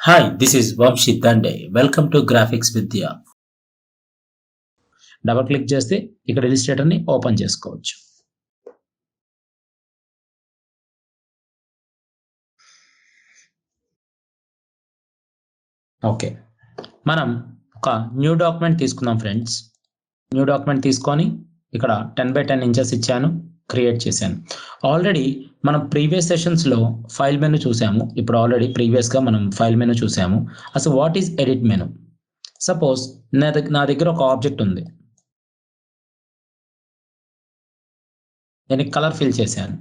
Hi, this is Vamsi Dande. Welcome to Grafix Vidya. Double click చేస్తే ఇక్కడ Illustrator ని open చేసుకోవచ్చు. Okay, మనం ఒక న్యూ డాక్యుమెంట్ తీసుకుందాం ఫ్రెండ్స్. న్యూ డాక్యుమెంట్ తీసుకొని ఇక్కడ 10x10 ఇంచెస్ ఇచ్చాను, క్రియేట్ చేశాను. ఆల్రెడీ మనం ప్రీవియస్ సెషన్స్లో ఫైల్ మెనూ చూసాము. ఇప్పుడు ఆల్రెడీ ప్రీవియస్గా మనం ఫైల్ మెనూ చూసాము. అసలు what is edit menu? Suppose నా దగ్గర ఒక ఆబ్జెక్ట్ ఉంది, దీనికి కలర్ ఫిల్ చేశాను.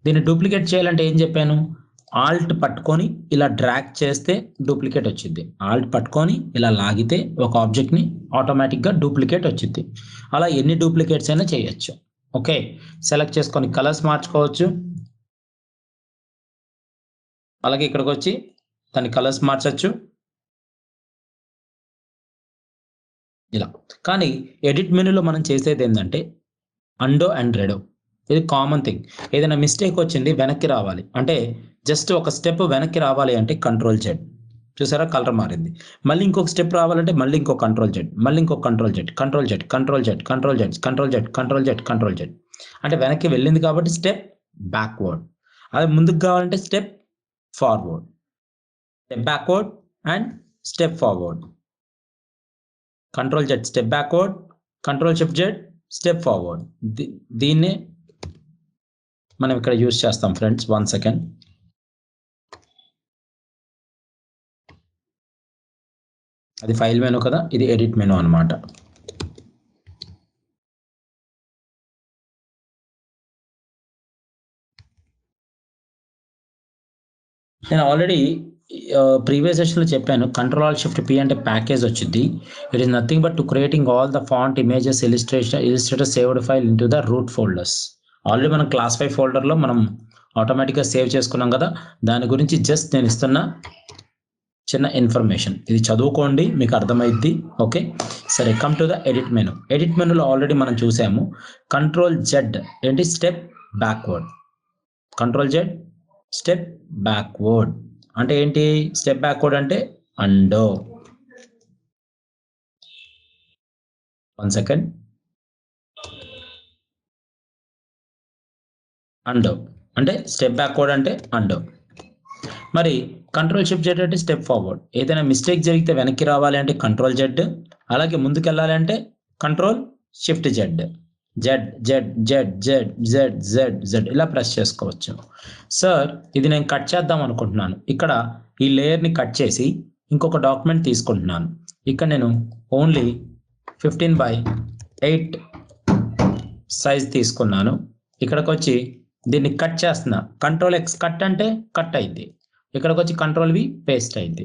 దీన్ని డూప్లికేట్ చేయాలంటే ఏం చెప్పాను? ఆల్ట్ పట్టుకొని ఇలా డ్రాగ్ చేస్తే డూప్లికేట్ వచ్చింది. ఆల్ట్ పట్టుకొని ఇలా లాగితే ఒక ఆబ్జెక్ట్ని ఆటోమేటిక్గా డూప్లికేట్ వచ్చింది. అలా ఎన్ని డూప్లికేట్స్ అయినా చేయొచ్చు. ఓకే, సెలెక్ట్ చేసుకొని కలర్స్ మార్చుకోవచ్చు. అలాగే ఇక్కడికి వచ్చి దాని కలర్స్ మార్చచ్చు ఇలా. కానీ ఎడిట్ మెనూలో మనం చేసేది ఏంటంటే అండో అండ్ రెడో. ఇది కామన్ థింగ్. ఏదైనా మిస్టేక్ వచ్చింది, వెనక్కి రావాలి అంటే జస్ట్ ఒక స్టెప్ వెనక్కి రావాలి అంటే కంట్రోల్ జెడ్. చూసారా, కలర్ మారింది. మళ్ళీ ఇంకొక స్టెప్ రావాలంటే మళ్ళీ ఇంకో కంట్రోల్ జెడ్, మళ్ళీ ఇంకో control Z, control Z, control Z, control Z, control Z, control Z, control Z. అంటే వెనక్కి వెళ్ళింది కాబట్టి స్టెప్ బ్యాక్వర్డ్. అదే ముందుకు కావాలంటే step forward, step backward and step forward. Control Z step backward, control shift Z step forward. దీన్నే మనం ఇక్కడ యూజ్ చేస్తాం ఫ్రెండ్స్. 1 సెకండ్. అది ఫైల్ మెనూ కదా, ఇది ఎడిట్ మెనూ అనమాట. నేను ఆల్రెడీ ప్రీవియస్ సెషన్లో చెప్పాను, కంట్రోల్ షిఫ్ట్ పి అంటే ప్యాకేజ్ వచ్చింది. It is nothing but to creating all the font, images, Illustrator saved file in to the route folders. Already మనం క్లాస్ 5 ఫోల్డర్లో మనం ఆటోమేటిక్గా సేవ్ చేసుకున్నాం కదా. దాని గురించి జస్ట్ నేను ఇస్తున్న చిన్న ఇన్ఫర్మేషన్. ఇది చదువుకోండి, మీకు అర్థమైద్ది. ఓకే సరే, come to the edit menu. Edit మెనూలో ఆల్రెడీ మనం చూసాము. కంట్రోల్ జెడ్ ఏంటి? Step backward. Control Z step backward అంటే ఏంటి? స్టెప్ బ్యాక్వర్డ్ అంటే అండో. 1 సెకండ్. అండో అంటే స్టెప్ బ్యాక్వర్డ్ అంటే అండో. మరి కంట్రోల్ షిఫ్ట్ జెడ్ అంటే స్టెప్ ఫార్వర్డ్. ఏదైనా మిస్టేక్ జరిగితే వెనక్కి రావాలి అంటే కంట్రోల్ జెడ్, అలాగే ముందుకు వెళ్ళాలి అంటే control shift Z. Z Z Z Z Z Z Z ఇలా ప్రెస్ చేసుకోవచ్చు. సార్ ఇది నేను కట్ చేద్దాం అనుకుంటున్నాను. ఇక్కడ ఈ లేయర్ని కట్ చేసి ఇంకొక డాక్యుమెంట్ తీసుకుంటున్నాను. ఇక్కడ నేను ఓన్లీ 15:8 సైజ్ తీసుకున్నాను. ఇక్కడికి వచ్చి దీన్ని కట్ చేస్తున్నా. కంట్రోల్ ఎక్స్ కట్ అంటే కట్ అయింది. ఇక్కడికి వచ్చి కంట్రోల్ వి పేస్ట్ అయింది.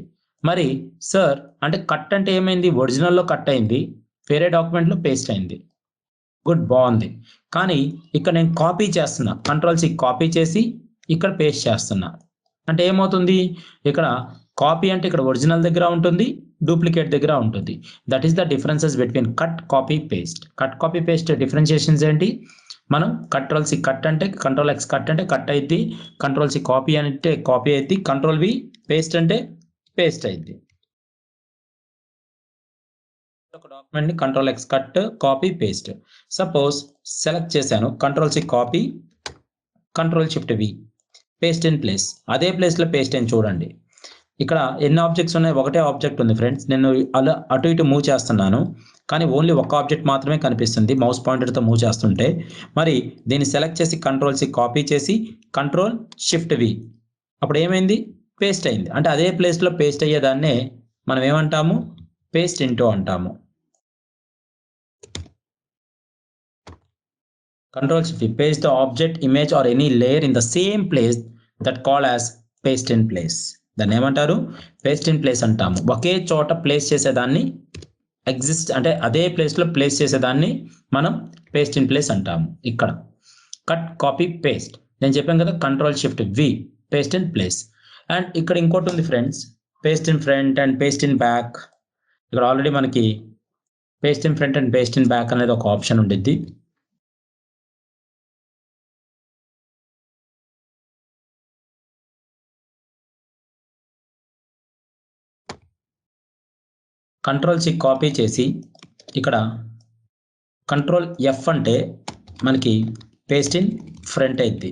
మరి సార్ అంటే కట్ అంటే ఏమైంది? ఒరిజినల్లో కట్ అయింది, వేరే డాక్యుమెంట్లో పేస్ట్ అయింది. గుడ్, బాగుంది. కానీ ఇక్కడ నేను కాపీ చేస్తున్నా. కంట్రోల్ సి కాపీ చేసి ఇక్కడ పేస్ట్ చేస్తున్నా. అంటే ఏమవుతుంది? ఇక్కడ కాపీ అంటే ఇక్కడ ఒరిజినల్ దగ్గర ఉంటుంది, డూప్లికేట్ దగ్గర ఉంటుంది. That is the differences between cut, copy, paste. Cut, copy, paste differentiations ఏంటి? మనం కంట్రోల్ సి కట్ అంటే కంట్రోల్ ఎక్స్ కట్ అంటే కట్ అయింది, కంట్రోల్ సి కాపీ అంటే కాపీ అయింది, కంట్రోల్ వి పేస్ట్ అంటే పేస్ట్ అయింది. ఒక డాక్యుమెంట్ ని control X cut, copy, paste. Suppose select చేశాను, control C copy, control shift V paste in place. అదే ప్లేస్లో పేస్ట్ అని చూడండి. ఇక్కడ ఎన్ని ఆబ్జెక్ట్స్ ఉన్నాయి? ఒకటే ఆబ్జెక్ట్ ఉంది ఫ్రెండ్స్. నేను అలా అటు ఇటు మూవ్ చేస్తున్నాను, కానీ ఓన్లీ ఒక ఆబ్జెక్ట్ మాత్రమే కనిపిస్తుంది మౌస్ పాయింటర్తో మూవ్ చేస్తుంటే. మరి దీన్ని సెలెక్ట్ చేసి కంట్రోల్ సి కాపీ చేసి కంట్రోల్ షిఫ్ట్ వి, అప్పుడు ఏమైంది? పేస్ట్ అయింది. అంటే అదే ప్లేస్లో పేస్ట్ అయ్యేదాన్నే మనం ఏమంటాము? పేస్ట్ ఇంటూ అంటాము. Control Shift paste the object, image or any layer in the same place that called as paste in place. దాన్ని ఏమంటారు? పేస్ట్ ఇన్ ప్లేస్ అంటాము. ఒకే చోట ప్లేస్ చేసేదాన్ని ఎగ్జిస్ట్ అంటే అదే ప్లేస్లో ప్లేస్ చేసేదాన్ని మనం పేస్ట్ ఇన్ ప్లేస్ అంటాము. ఇక్కడ కట్, కాపీ, పేస్ట్ నేను చెప్పాను కదా, control shift V paste in place. And ఇక్కడ ఇంకోటి ఉంది friends, paste in front and paste in back. ఇక్కడ ఆల్రెడీ మనకి paste in front and paste in back అనేది ఒక ఆప్షన్ ఉండిద్ది. కంట్రోల్ సి కాపీ చేసి ఇక్కడ కంట్రోల్ ఎఫ్ అంటే మనకి పేస్ట్ ఇన్ ఫ్రంట్ అయింది.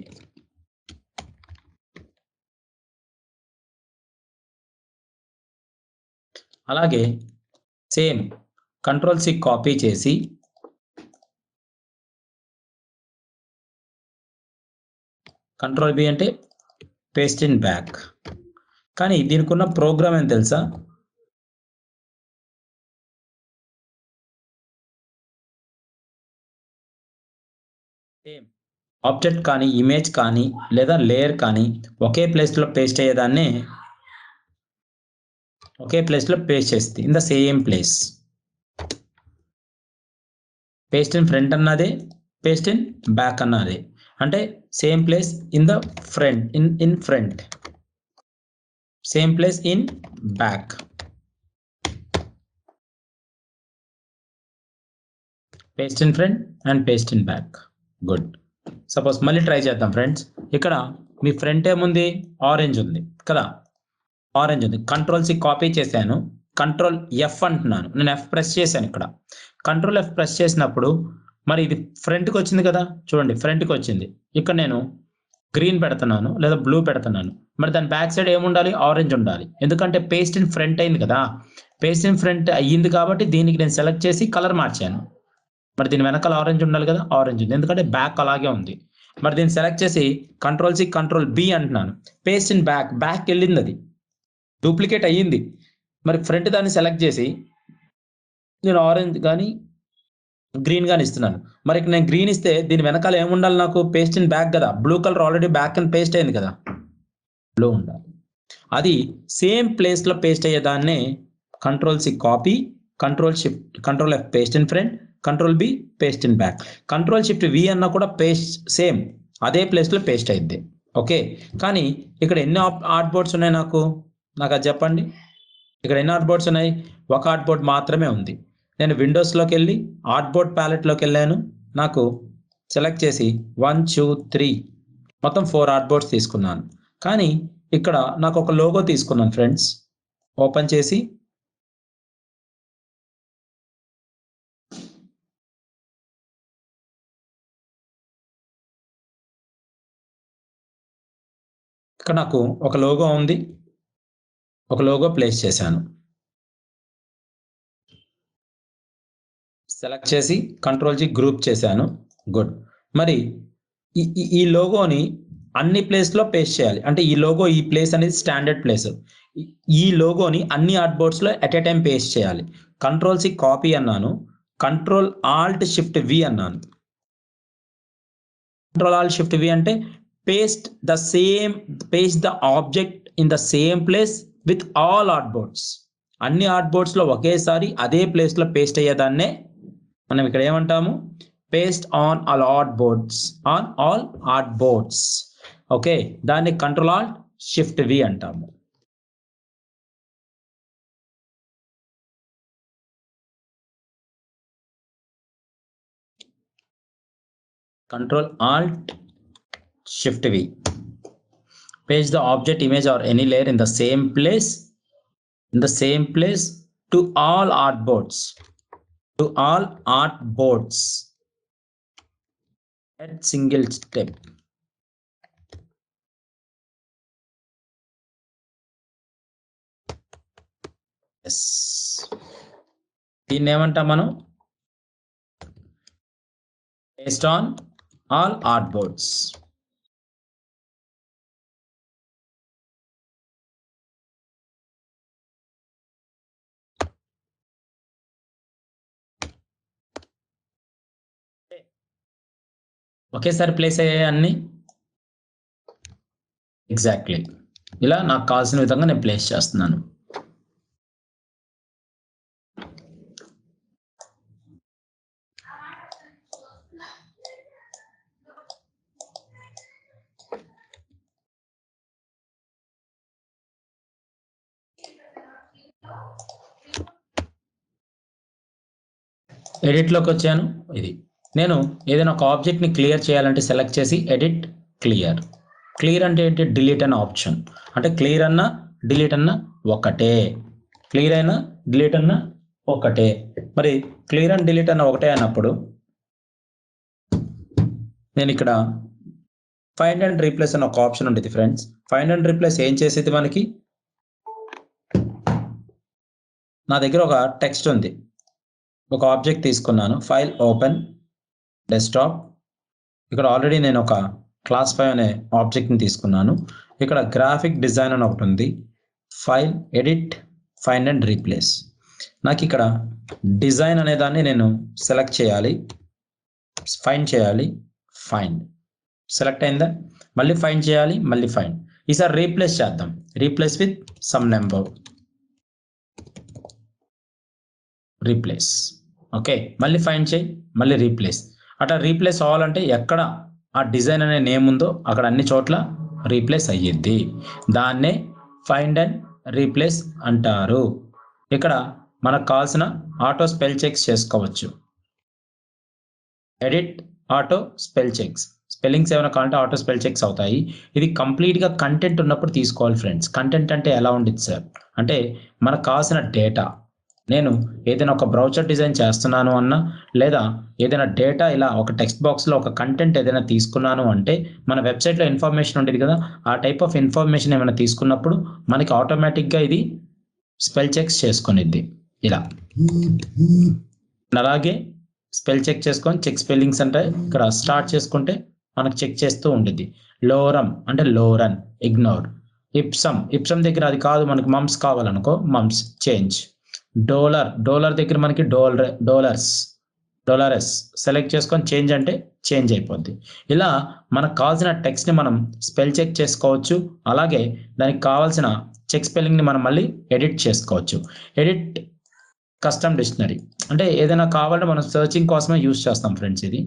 అలాగే సేమ్ కంట్రోల్ సి కాపీ చేసి కంట్రోల్ బి అంటే పేస్ట్ ఇన్ బ్యాక్. కానీ దీనికి ఉన్న ప్రోగ్రామ్ ఏం తెలుసా? సేమ్ ఆబ్జెక్ట్ కానీ ఇమేజ్ కానీ లేదా లేయర్ కానీ ఒకే ప్లేస్లో పేస్ట్ అయ్యేదాన్ని ఒకే ప్లేస్లో పేస్ట్ చేస్తుంది. In the same place. Paste in front అన్నదే, పేస్ట్ ఇన్ బ్యాక్ అన్నదే. అంటే same place in the front, in front, same place in back. Paste in front and paste in back. Good. Suppose మళ్ళీ try చేద్దాం friends. ఇక్కడ మీ front ఏముంది? Orange ఉంది కదా, ఆరెంజ్ ఉంది. కంట్రోల్ సి కాపీ చేశాను, కంట్రోల్ ఎఫ్ అంటున్నాను. నేను ఎఫ్ ప్రెస్ చేశాను. ఇక్కడ కంట్రోల్ ఎఫ్ ప్రెస్ చేసినప్పుడు మరి ఇది ఫ్రంట్కి వచ్చింది కదా, చూడండి ఫ్రంట్కి వచ్చింది. ఇక్కడ నేను గ్రీన్ పెడుతున్నాను లేదా బ్లూ పెడుతున్నాను. మరి దాని బ్యాక్ సైడ్ ఏముండాలి? ఆరెంజ్ ఉండాలి. ఎందుకంటే పేస్ట్ ఇన్ ఫ్రంట్ అయింది కదా, పేస్ట్ ఇన్ ఫ్రంట్ అయ్యింది కాబట్టి దీనికి నేను సెలెక్ట్ చేసి కలర్ మార్చాను. మరి దీని వెనకాల ఆరెంజ్ ఉండాలి కదా, ఆరెంజ్ ఉంది. ఎందుకంటే బ్యాక్ అలాగే ఉంది. మరి దీన్ని సెలెక్ట్ చేసి కంట్రోల్ సి కంట్రోల్ బి అంటున్నాను. పేస్ట్ ఇన్ బ్యాక్, బ్యాక్ వెళ్ళింది, అది డూప్లికేట్ అయ్యింది. మరి ఫ్రంట్ దాన్ని సెలెక్ట్ చేసి నేను ఆరెంజ్ కానీ గ్రీన్ కానీ ఇస్తున్నాను. మరి నేను గ్రీన్ ఇస్తే దీని వెనకాల ఏముండాలి? నాకు పేస్ట్ ఇన్ బ్యాక్ కదా, blue colour already back and paste అయింది కదా, బ్లూ ఉండాలి. అది సేమ్ ప్లేస్లో పేస్ట్ అయ్యేదాన్నే control C copy, control shift control F paste in front, control B paste in back. Control shift V అన్నా కూడా పేస్ట్ సేమ్ అదే ప్లేస్లో పేస్ట్ అయింది. ఓకే. కానీ ఇక్కడ ఎన్ని ఆర్ట్ బోర్డ్స్ ఉన్నాయి నాకు అది చెప్పండి. ఇక్కడ ఎన్ని ఆర్ట్ బోర్డ్స్ ఉన్నాయి? ఒక ఆర్ట్ బోర్డ్ మాత్రమే ఉంది. నేను విండోస్లోకి వెళ్ళి ఆర్ట్ బోర్డ్ ప్యాలెట్లోకి వెళ్ళాను. నాకు సెలెక్ట్ చేసి 1 2 3 మొత్తం 4 ఆర్ట్ బోర్డ్స్ తీసుకున్నాను. కానీ ఇక్కడ నాకు ఒక లోగో తీసుకున్నాను ఫ్రెండ్స్. ఓపెన్ చేసి ఇక్కడ నాకు ఒక లోగో ఉంది, ఒక లోగో ప్లేస్ చేశాను. సెలెక్ట్ చేసి కంట్రోల్ జీ గ్రూప్ చేశాను. గుడ్. మరి ఈ లోగోని అన్ని ప్లేస్లో పేస్ట్ చేయాలి. అంటే ఈ లోగో, ఈ ప్లేస్ అనేది స్టాండర్డ్ ప్లేస్. ఈ లోగోని అన్ని ఆర్ట్ బోర్డ్స్లో ఎట్ ఏ టైం పేస్ట్ చేయాలి. కంట్రోల్ సి కాపీ అన్నాను, కంట్రోల్ ఆల్ట్ షిఫ్ట్ వి అన్నాను. కంట్రోల్ ఆల్ట్ షిఫ్ట్ వి అంటే paste the object in the same place with all art boards. అన్ని ఆర్ట్ బోర్డ్స్లో ఒకేసారి అదే ప్లేస్లో పేస్ట్ అయ్యేదాన్నే మనం ఇక్కడ ఏమంటాము? Paste on all art boards. Okay, దాన్ని కంట్రోల్ ఆల్ట్ షిఫ్ట్ వి అంటాము. Control Alt Shift V. Paste the object, image or any layer in the same place to all artboards. At single step. Yes. దీన్ని ఏమంటాం మనం? Based on all artboards. ఒకేసారి place అయ్యాయి అన్ని. Exactly ఇలా నాకు కావాల్సిన విధంగా నేను ప్లేస్ చేస్తున్నాను. ఎడిట్లోకి వచ్చాను. ఇది నేను ఏదైనా ఒక ఆబ్జెక్ట్ని క్లియర్ చేయాలంటే సెలెక్ట్ చేసి ఎడిట్, క్లియర్. క్లియర్ అంటే ఏంటి? డిలీట్ అన్న ఆప్షన్. అంటే క్లియర్ అన్నా డిలీట్ అన్నా ఒకటే. క్లియర్ అయినా డిలీట్ అన్నా ఒకటే. మరి క్లియర్ అండ్ డిలీట్ అన్న ఒకటే అన్నప్పుడు నేను ఇక్కడ ఫైండ్ అండ్ రీప్లేస్ అన్న ఒక ఆప్షన్ ఉంటుంది ఫ్రెండ్స్. ఫైండ్ అండ్ రీప్లేస్ ఏం చేసేది మనకి, నా దగ్గర ఒక టెక్స్ట్ ఉంది, ఒక ఆబ్జెక్ట్ తీసుకున్నాను, ఫైల్ ఓపెన్ డెస్క్టాప్. ఇక్కడ ఆల్రెడీ నేను ఒక క్లాస్ 5 అనే ఆబ్జెక్ట్ని తీసుకున్నాను. ఇక్కడ గ్రాఫిక్ డిజైన్ అని ఒకటి ఉంది, file edit find and replace. నాకు ఇక్కడ డిజైన్ అనే దాన్ని నేను సెలెక్ట్ చేయాలి, ఫైండ్ చేయాలి, ఫైండ్ సెలెక్ట్ అయిందా, మళ్ళీ ఫైండ్ చేయాలి, మళ్ళీ ఫైండ్. ఈసారి రీప్లేస్ చేద్దాం, replace with some number, replace. Okay, మళ్ళీ ఫైండ్ చేయి, మళ్ళీ రీప్లేస్. అట్లా రీప్లేస్ అవ్వాలంటే ఎక్కడ ఆ డిజైన్ అనే నేమ్ ఉందో అక్కడ అన్ని చోట్ల రీప్లేస్ అయ్యిద్ది. దాన్నే ఫైండ్ అండ్ రీప్లేస్ అంటారు. ఇక్కడ మనకు కావాల్సిన ఆటో స్పెల్ చెక్స్ చేసుకోవచ్చు. Edit auto spell checks, spellings ఏమైనా కావాలంటే ఆటో స్పెల్ చెక్స్ అవుతాయి. ఇది కంప్లీట్గా కంటెంట్ ఉన్నప్పుడు తీసుకోవాలి ఫ్రెండ్స్. కంటెంట్ అంటే ఎలా ఉండిద్ది సార్ అంటే మనకు కావాల్సిన డేటా, నేను ఏదైనా ఒక బ్రౌచర్ డిజైన్ చేస్తున్నాను అన్నా, లేదా ఏదైనా డేటా ఇలా ఒక టెక్స్ట్ బాక్స్లో ఒక కంటెంట్ ఏదైనా తీసుకున్నాను అంటే మన వెబ్సైట్లో ఇన్ఫర్మేషన్ ఉంటుంది కదా, ఆ టైప్ ఆఫ్ ఇన్ఫర్మేషన్ ఏమైనా తీసుకున్నప్పుడు మనకి ఆటోమేటిక్గా ఇది స్పెల్ చెక్స్ చేసుకునిద్ది ఇలా. అలాగే స్పెల్ చెక్ చేసుకొని చెక్ స్పెల్లింగ్స్ అంటే ఇక్కడ స్టార్ట్ చేసుకుంటే మనకు చెక్ చేస్తూ ఉంటుంది. లోరమ్ అంటే లోరన్, ఇగ్నోర్. ఇప్సమ్ దగ్గర అది కాదు, మనకి మమ్స్ కావాలనుకో మమ్స్ చేంజ్. డోలర్ దగ్గర మనకి డోలరస్ సెలెక్ట్ చేసుకొని చేంజ్ అంటే చేంజ్ అయిపోద్ది. ఇలా మనకు కావాల్సిన టెక్స్ట్ని మనం స్పెల్ చెక్ చేసుకోవచ్చు. అలాగే దానికి కావాల్సిన చెక్ స్పెల్లింగ్ని మనం మళ్ళీ ఎడిట్ చేసుకోవచ్చు. ఎడిట్ కస్టమ్ డిక్షనరీ అంటే ఏదైనా కావాలంటే మనం సెర్చింగ్ కోసమే యూస్ చేస్తాం ఫ్రెండ్స్. ఇది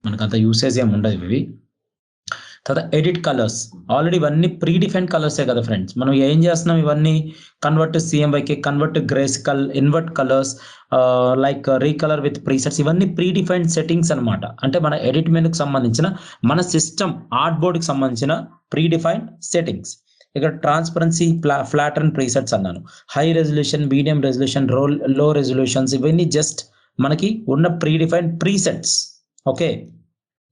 మనకు అంత యూసేజ్ ఏమి ఉండదు ఇవి. తర్వాత ఎడిట్ కలర్స్, ఆల్రెడీ ఇవన్నీ ప్రీ డిఫైన్డ్ కలర్సే కదా ఫ్రెండ్స్. మనం ఏం చేస్తున్నాం, ఇవన్నీ convert to CMYK, convert to greyscale, invert colours, like recolour with presets, ఇవన్నీ ప్రీ డిఫైన్డ్ సెట్టింగ్స్ అనమాట. అంటే మన ఎడిట్ మెనూకి సంబంధించిన మన సిస్టమ్ ఆర్ట్ బోర్డ్కి సంబంధించిన ప్రీ డిఫైన్డ్ సెట్టింగ్స్. ఇక్కడ ట్రాన్స్పరెన్సీ, ఫ్లాటర్న్ ప్రీసెట్స్ అన్నాను, హై రెజల్యూషన్, మీడియం రెజల్యూషన్, లో రెజల్యూషన్స్, ఇవన్నీ జస్ట్ మనకి ఉన్న ప్రీ డిఫైన్డ్ ప్రీసెట్స్. ఓకే,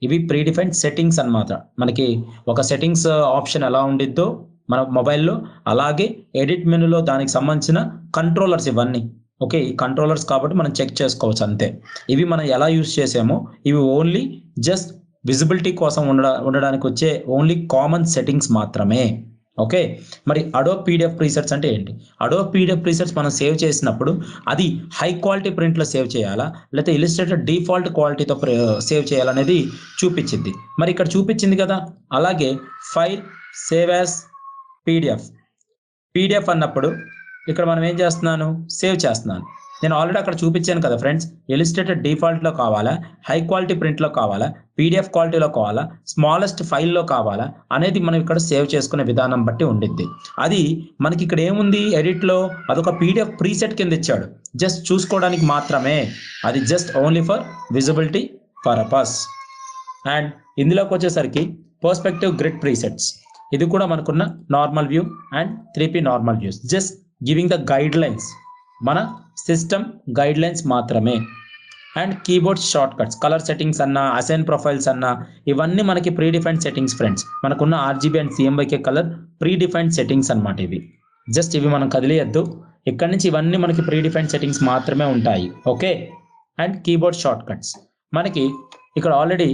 ఇవి ప్రీ డిఫైన్డ్ సెట్టింగ్స్ అన్నమాట. మనకి ఒక సెట్టింగ్స్ ఆప్షన్ ఎలా ఉండిద్దో మన మొబైల్లో, అలాగే ఎడిట్ మెనూలో దానికి సంబంధించిన కంట్రోలర్స్ ఇవన్నీ. ఓకే, ఈ కంట్రోలర్స్ కాబట్టి మనం చెక్ చేసుకోవచ్చు అంతే. ఇవి మనం ఎలా యూస్ చేసామో ఇవి ఓన్లీ జస్ట్ విజిబిలిటీ కోసం ఉండడానికి వచ్చే ఓన్లీ కామన్ సెట్టింగ్స్ మాత్రమే. ఓకే, మరి అడోబ్ PDF ప్రీసెట్స్ అంటే ఏంటి? అడోబ్ PDF ప్రీసెట్స్ మనం సేవ్ చేసినప్పుడు అది హై క్వాలిటీ ప్రింట్లో సేవ్ చేయాలా, లేకపోతే ఇలిస్ట్రేటర్ డిఫాల్ట్ క్వాలిటీతో సేవ్ చేయాలనేది చూపించింది. మరి ఇక్కడ చూపించింది కదా, అలాగే ఫైల్ సేవ్ యాజ్ PDF అన్నప్పుడు ఇక్కడ మనం ఏం చేస్తున్నాను, సేవ్ చేస్తున్నాను. నేను ఆల్రెడీ అక్కడ చూపించాను కదా ఫ్రెండ్స్, ఇలిస్ట్రేటర్ డిఫాల్ట్లో కావాలా, హై క్వాలిటీ ప్రింట్లో కావాలా, PDF క్వాలిటీలో కావాలా, స్మాలెస్ట్ ఫైల్లో కావాలా అనేది మనం ఇక్కడ సేవ్ చేసుకునే విధానం బట్టి ఉండిద్ది. అది మనకి ఇక్కడ ఏముంది ఎడిట్లో, అదొక PDF ప్రీసెట్ కింద ఇచ్చాడు, జస్ట్ చూసుకోవడానికి మాత్రమే. అది just only for visibility purpose. And ఇందులోకి వచ్చేసరికి పర్స్పెక్టివ్ గ్రిడ్ ప్రీసెట్స్, ఇది కూడా మనకున్న normal view and 3P normal views, just giving the guide lines, మన సిస్టమ్ గైడ్ లైన్స్ మాత్రమే. And keyboard short cuts, colour settings అన్నా, అసైన్ ప్రొఫైల్స్ అన్నా, ఇవన్నీ మనకి ప్రీ డిఫైన్డ్ సెట్టింగ్స్ ఫ్రెండ్స్. మనకున్న RGB and CMYK colour pre defined settings అనమాట ఇవి. Just ఇవి మనం కదిలేయద్దు, ఇక్కడ నుంచి ఇవన్నీ మనకి ప్రీ డిఫైన్డ్ సెట్టింగ్స్ మాత్రమే ఉంటాయి. Okay, and keyboard short cuts మనకి ఇక్కడ ఆల్రెడీ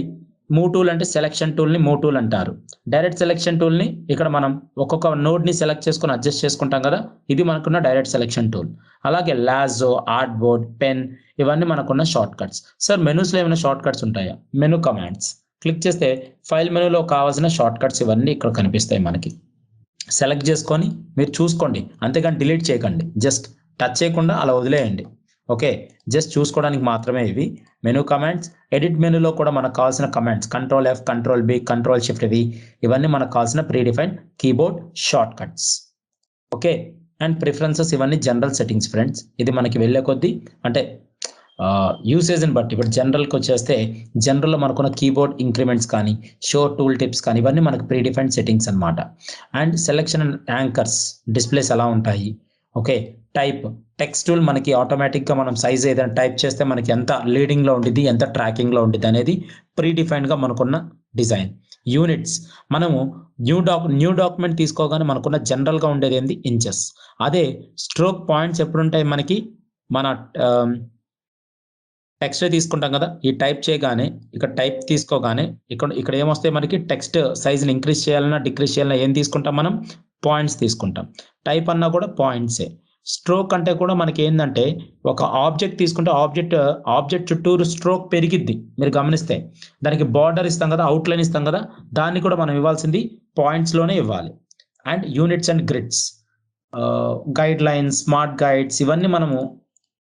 మూవ్ టూల్ అంటే సెలెక్షన్ టూల్ని మూవ్ టూల్ అంటారు. డైరెక్ట్ సెలెక్షన్ టూల్ని ఇక్కడ మనం ఒక్కొక్క నోడ్ని సెలెక్ట్ చేసుకొని అడ్జస్ట్ చేసుకుంటాం కదా, ఇది మనకున్న డైరెక్ట్ సెలెక్షన్ టూల్. అలాగే లాజో, ఆర్ట్ బోర్డ్, పెన్, ఇవన్నీ మనకున్న షార్ట్ కట్స్. సార్ మెనూస్లో ఏమైనా షార్ట్ కట్స్ ఉంటాయా? మెనూ కమాండ్స్ క్లిక్ చేస్తే ఫైల్ మెనూలో కావాల్సిన షార్ట్ కట్స్ ఇవన్నీ ఇక్కడ కనిపిస్తాయి మనకి. సెలెక్ట్ చేసుకొని మీరు చూసుకోండి, అంతేగాని డిలీట్ చేయకండి, జస్ట్ టచ్ చేయకుండా అలా వదిలేయండి. ఓకే, జస్ట్ చూసుకోవడానికి మాత్రమే ఇవి మెనూ కమాండ్స్. ఎడిట్ మెనూలో కూడా మనకు కావాల్సిన కమాండ్స్ Ctrl+F, Ctrl+B, Ctrl+Shift-V, ఇవన్నీ మనకు కావాల్సిన pre defined keyboard short cuts. Okay, and preferences, ఇవన్నీ జనరల్ సెట్టింగ్స్ ఫ్రెండ్స్. ఇది మనకి వెళ్ళే కొద్దీ అంటే యూసేజ్ని బట్టి, ఇప్పుడు జనరల్కి వచ్చేస్తే జనరల్లో మనకున్న కీబోర్డ్ ఇంక్రిమెంట్స్ కానీ, షో టూల్ టిప్స్ కానీ, ఇవన్నీ మనకు ప్రీ డిఫైన్డ్ సెట్టింగ్స్ అనమాట. And selection and anchors, displays ఎలా ఉంటాయి, ఓకే, టైప్ టెక్స్ట్ టూల్ మనకి ఆటోమేటిక్గా మనం సైజ్ ఏదైనా టైప్ చేస్తే మనకి ఎంత లీడింగ్లో ఉండిద్ది, ఎంత ట్రాకింగ్లో ఉండిద్ది అనేది ప్రీ డిఫైన్డ్గా మనకున్న డిజైన్. యూనిట్స్ మనము న్యూ డాక్యుమెంట్ తీసుకోగానే మనకున్న జనరల్గా ఉండేది ఏంది ఇంచెస్. అదే స్ట్రోక్ పాయింట్స్ ఎప్పుడు ఉంటాయి మనకి, మన టెక్స్ట్ తీసుకుంటాం కదా, ఈ టైప్ చేయగానే ఇక్కడ టైప్ తీసుకోగానే ఇక్కడ ఏమొస్తాయి మనకి, టెక్స్ట్ సైజుని ఇంక్రీజ్ చేయాలన్నా డిక్రీజ్ చేయాలన్నా ఏం తీసుకుంటాం మనం, పాయింట్స్ తీసుకుంటాం. టైప్ అన్నా కూడా పాయింట్సే. స్ట్రోక్ అంటే కూడా మనకి ఏంటంటే ఒక ఆబ్జెక్ట్ తీసుకుంటే ఆబ్జెక్ట్ చుట్టూరు స్ట్రోక్ పెరిగిద్ది. మీరు గమనిస్తే దానికి బార్డర్ ఇస్తాం కదా, అవుట్లైన్ ఇస్తాం కదా, దాన్ని కూడా మనం ఇవ్వాల్సింది పాయింట్స్లోనే ఇవ్వాలి. And units and grids, guide lines, smart guides, ఇవన్నీ మనము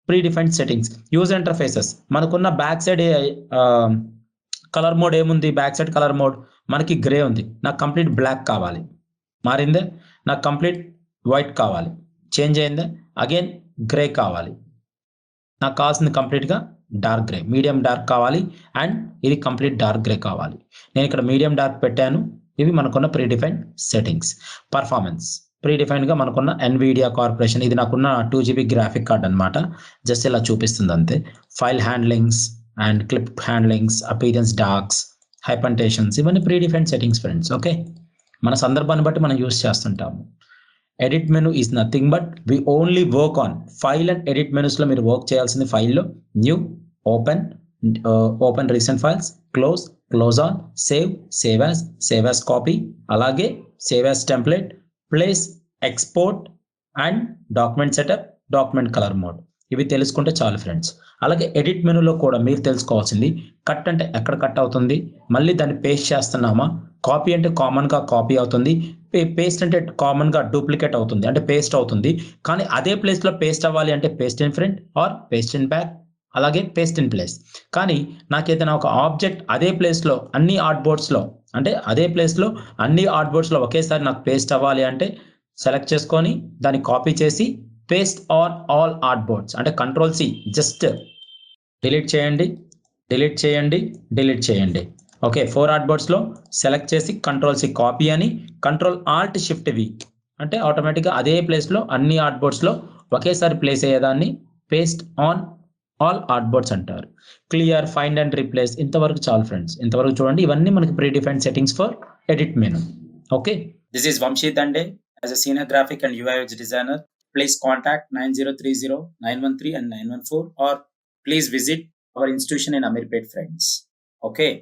pre defined settings. User interfaces మనకున్న బ్యాక్ సైడ్ కలర్ మోడ్ ఏముంది, బ్యాక్ సైడ్ కలర్ మోడ్ మనకి గ్రే ఉంది, నాకు కంప్లీట్ బ్లాక్ కావాలి, మారిందే. నాకు కంప్లీట్ వైట్ కావాలి, చేంజ్ అయిందే. అగైన్ గ్రే కావాలి, నాకు కావాల్సింది కంప్లీట్గా డార్క్ గ్రే, మీడియం డార్క్ కావాలి, అండ్ ఇది కంప్లీట్ డార్క్ గ్రే కావాలి. నేను ఇక్కడ మీడియం డార్క్ పెట్టాను. ఇవి మనకున్న pre defined settings. Performance pre డిఫైన్డ్గా మనకున్న ఎన్విడియా కార్పొరేషన్, ఇది నాకున్న 2GB గ్రాఫిక్ కార్డ్ అనమాట. జస్ట్ ఇలా చూపిస్తుంది అంతే. File handlings and clip handlings, appearance darks, hyphenations, ఇవన్నీ pre defined settings friends. Okay, మన సందర్భాన్ని బట్టి మనం యూస్ చేస్తుంటాము. Edit menu is nothing but we only work on file and edit మెనూస్లో మీరు వర్క్ చేయాల్సింది ఫైల్లో new, open recent files, close on, save as copy, అలాగే save as template, place, export and document setup, document colour mode. ఇవి తెలుసుకుంటే చాలు friends. అలాగే edit మెనూలో కూడా మీరు తెలుసుకోవాల్సింది కట్ అంటే ఎక్కడ కట్ అవుతుంది, మళ్ళీ దాన్ని పేస్ట్ చేస్తున్నామా, కాపీ అంటే కామన్గా కాపీ అవుతుంది, పేస్ట్ అంటే కామన్గా డూప్లికేట్ అవుతుంది, అంటే పేస్ట్ అవుతుంది. కానీ అదే ప్లేస్లో పేస్ట్ అవ్వాలి అంటే paste in front or paste in back, అలాగే పేస్ట్ ఇన్ ప్లేస్. కానీ నాకు ఏదైనా ఒక ఆబ్జెక్ట్ అదే ప్లేస్లో అన్ని ఆర్ట్బోర్డ్స్లో, అంటే అదే ప్లేస్లో అన్ని ఆర్ట్బోర్డ్స్లో ఒకేసారి నాకు పేస్ట్ అవ్వాలి అంటే సెలెక్ట్ చేసుకొని దాన్ని కాపీ చేసి పేస్ట్ ఆన్ ఆల్ ఆర్ట్బోర్డ్స్ అంటే కంట్రోల్-C, జస్ట్ డిలీట్ చేయండి. ఓకే, 4 ఆర్ట్బోర్డ్స్లో సెలెక్ట్ చేసి కంట్రోల్-C కాపీ అని, Ctrl-Alt-Shift-V అంటే ఆటోమేటిక్గా అదే ప్లేస్లో అన్ని ఆర్ట్బోర్డ్స్లో ఒకేసారి ప్లేస్ అయ్యేదాన్ని పేస్ట్ ఆన్ ఆల్ ఆర్ట్బోర్డ్స్ అంటారు. క్లియర్, ఫైండ్ అండ్ రీప్లేస్, ఇంతవరకు చాలు ఫ్రెండ్స్. ఇంతవరకు చూడండి, ఇవన్నీ మనకి pre defined settings for edit menu. Okay, this is Vamshi Dande as a senior graphic and UI UX designer. Please contact 9030-913 and 914, or please visit our institution in Amirpet, friends. Okay.